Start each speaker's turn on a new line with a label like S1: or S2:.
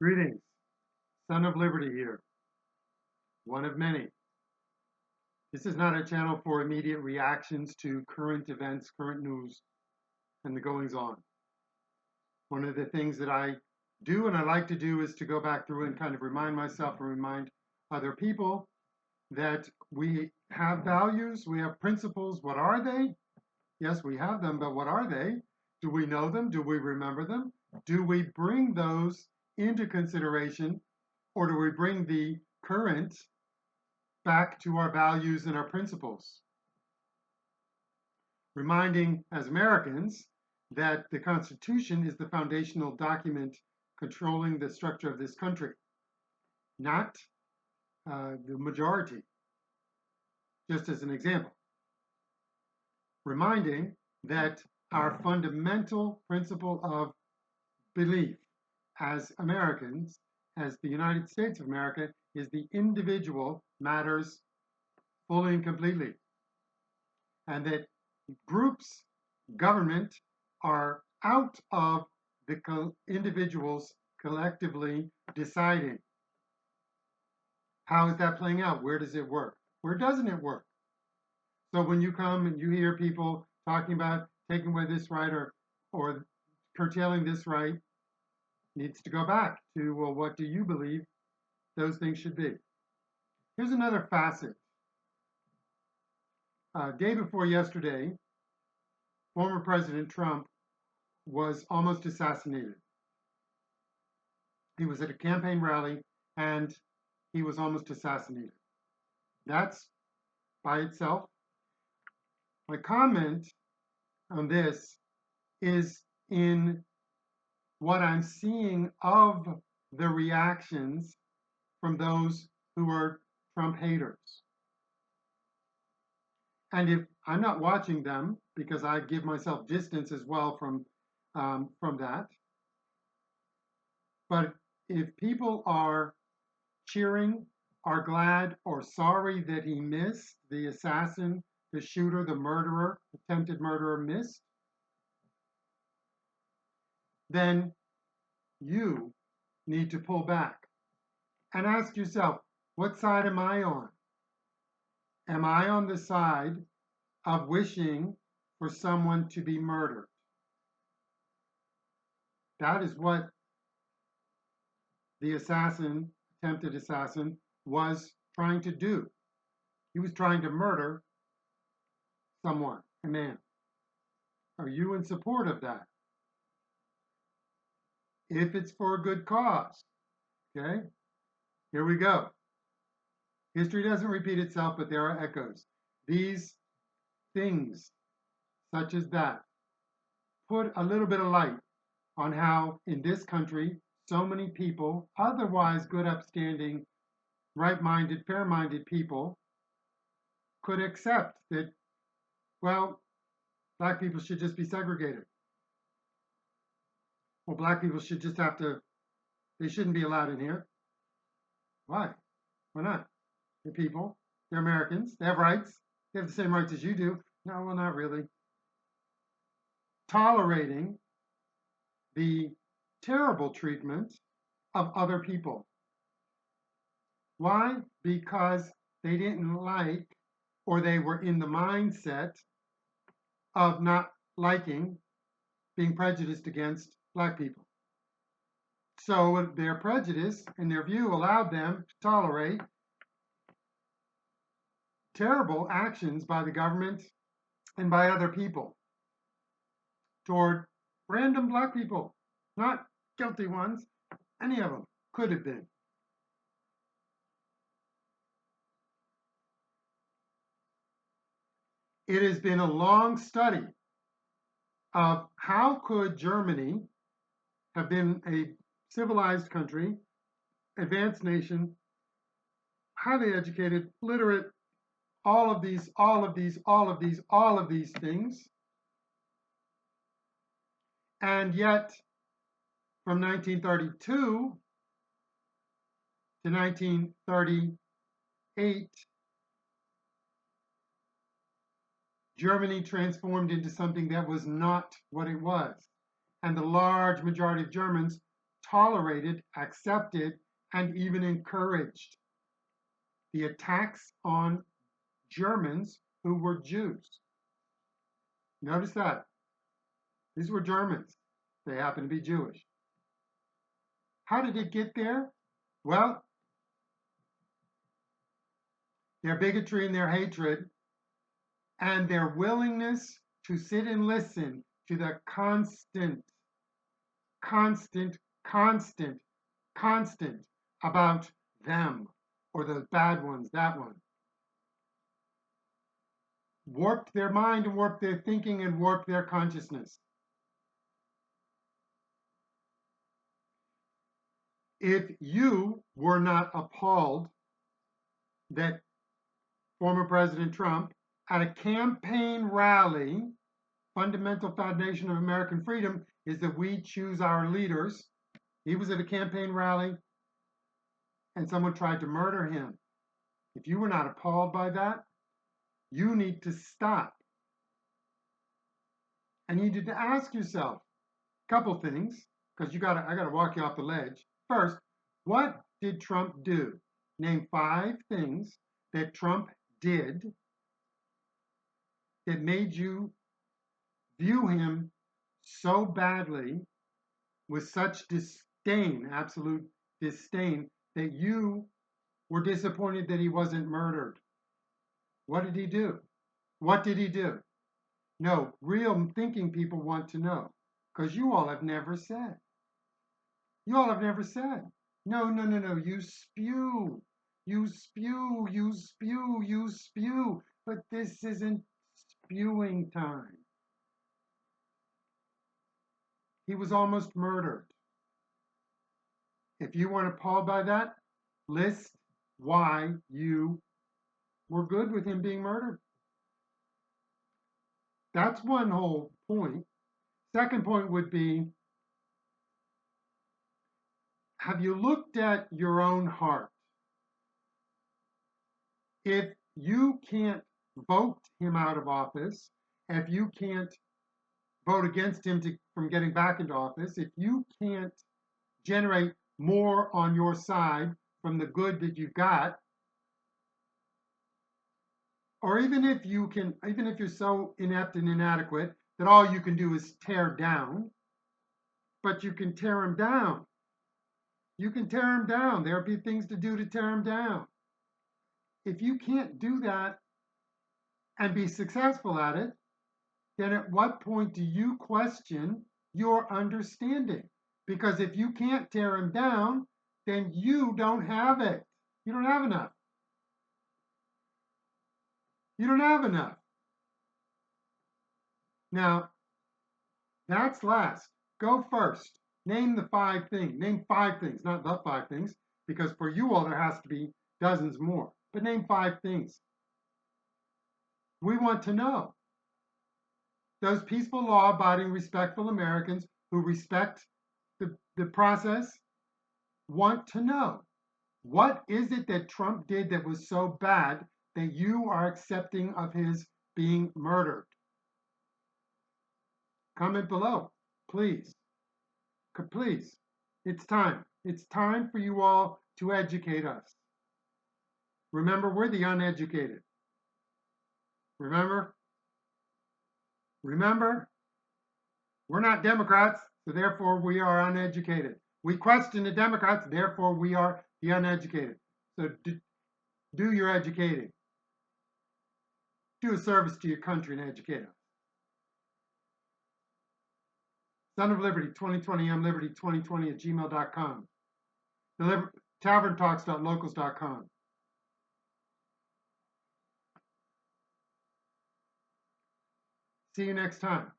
S1: Greetings, Son of Liberty here, one of many. This is not a channel for immediate reactions to current events, current news, and the goings on. One of the things that I do and I like to do is to go back through and kind of remind myself and remind other people that we have values, we have principles. What are they? Yes, we have them, but what are they? Do we know them? Do we remember them? Do we bring those into consideration, or do we bring the current back to our values and our principles? Reminding as Americans that the Constitution is the foundational document controlling the structure of this country, not the majority, just as an example. Reminding that our fundamental principle of belief as Americans, as the United States of America, is the individual matters fully and completely. And that groups, government, are out of the individuals collectively deciding. How is that playing out? Where does it work? Where doesn't it work? So when you come and you hear people talking about taking away this right or curtailing this right, needs to go back to, well, what do you believe those things should be? Here's another facet. Day before yesterday, former President Trump was almost assassinated. He was at a campaign rally and he was almost assassinated. That's by itself. My comment on this is in what I'm seeing of the reactions from those who are Trump haters. And if I'm not watching them, because I give myself distance as well from that, but if people are cheering, are glad or sorry that he missed, the assassin, the shooter, the murderer, attempted murderer missed, then you need to pull back and ask yourself, what side am I on? Am I on the side of wishing for someone to be murdered? That is what the assassin, attempted assassin, was trying to do. He was trying to murder someone, a man. Are you in support of that? If it's for a good cause, okay? Here we go. History doesn't repeat itself, but there are echoes. These things, such as that, put a little bit of light on how in this country, so many people, otherwise good, upstanding, right-minded, fair-minded people, could accept that, well, black people should just be segregated. Well, black people should just they shouldn't be allowed in here. Why? Why not? They're people, they're Americans, they have rights, they have the same rights as you do. No, well, not really. Tolerating the terrible treatment of other people. Why? Because they didn't like, or they were in the mindset of not liking being prejudiced against black people. So their prejudice and their view allowed them to tolerate terrible actions by the government and by other people toward random black people, not guilty ones. Any of them could have been. It has been a long study of how could Germany have been a civilized country, advanced nation, highly educated, literate, all of these things. And yet, from 1932 to 1938, Germany transformed into something that was not what it was. And the large majority of Germans tolerated, accepted, and even encouraged the attacks on Germans who were Jews. Notice that. These were Germans. They happen to be Jewish. How did it get there? Well, their bigotry and their hatred and their willingness to sit and listen to the constant about them or those bad ones, that one. Warped their mind and warped their thinking and warped their consciousness. If you were not appalled that former President Trump at a campaign rally, fundamental foundation of American freedom is that we choose our leaders. He was at a campaign rally and someone tried to murder him. If you were not appalled by that, you need to stop. And you need to ask yourself a couple things, because I gotta walk you off the ledge. First, what did Trump do? Name 5 things that Trump did that made you view him so badly with such disdain, absolute disdain, that you were disappointed that he wasn't murdered. What did he do? What did he do? No, real thinking people want to know, because you all have never said. You all have never said. No, you spew. You spew, you spew, you spew. But this isn't spewing time. He was almost murdered. If you weren't appalled by that, list why you were good with him being murdered. That's one whole point. Second point would be, have you looked at your own heart? If you can't vote him out of office, if you can't vote against him from getting back into office, if you can't generate more on your side from the good that you've got, or even if you're so inept and inadequate that all you can do is tear down, but you can tear him down. You can tear him down. There'll be things to do to tear him down. If you can't do that and be successful at it, then at what point do you question your understanding? Because if you can't tear him down, then you don't have it. You don't have enough. You don't have enough. Now, that's last. Go first. Name the 5 things. Name 5 things, not the 5 things, because for you all there has to be dozens more. But name 5 things. We want to know. Those peaceful, law-abiding, respectful Americans who respect the process want to know. What is it that Trump did that was so bad that you are accepting of his being murdered? Comment below, please. Please. It's time. It's time for you all to educate us. Remember, we're the uneducated. Remember? Remember? We're not Democrats, so therefore we are uneducated. We question the Democrats, therefore we are the uneducated. So do your educating. Do a service to your country and educate us. Son of Liberty 2020, mliberty2020 @gmail.com. taverntalks.locals.com. See you next time.